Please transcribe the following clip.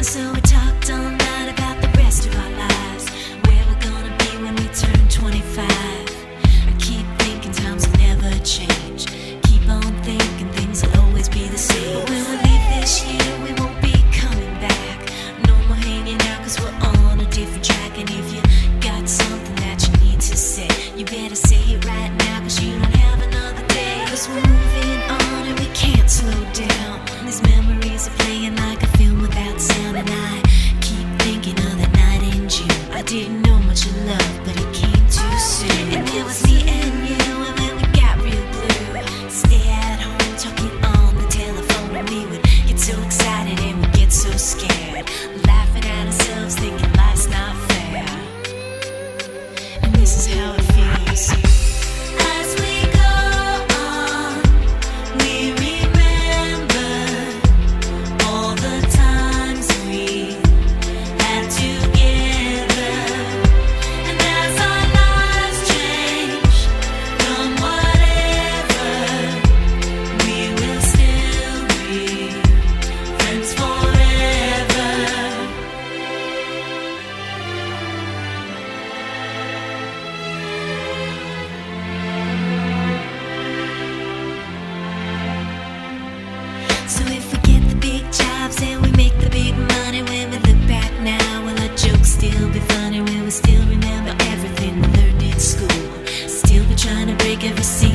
So we talked all night about the rest of our lives, where we're gonna be when we turn 25. I keep thinking times will never change. Keep on thinking things will always be the same. But when we leave this year, we won't be coming back. No more hanging out, cause we're on a different track. And if you got something that you need to say, you better say it right now, cause you don't have another day. Cause we're moving on and we can't slow down. These memories are playing like a film without sound. And I keep thinking of that night in June. I didn't know much of love, but it came too soon. And it was me and you, and then we got real blue. Stay at home talking on the telephone, and we would get so excited and we'd get so scared, laughing at ourselves, thinking life's not fair. And this is how it feels. As we go on, we remember all the times we had together. And as our lives change from whatever, we will still be friends forever. So if we get the big jobs and we make the big money, when we look back now, will our jokes still be funny? Will we still remember everything we learned in school? Still be trying to break every scene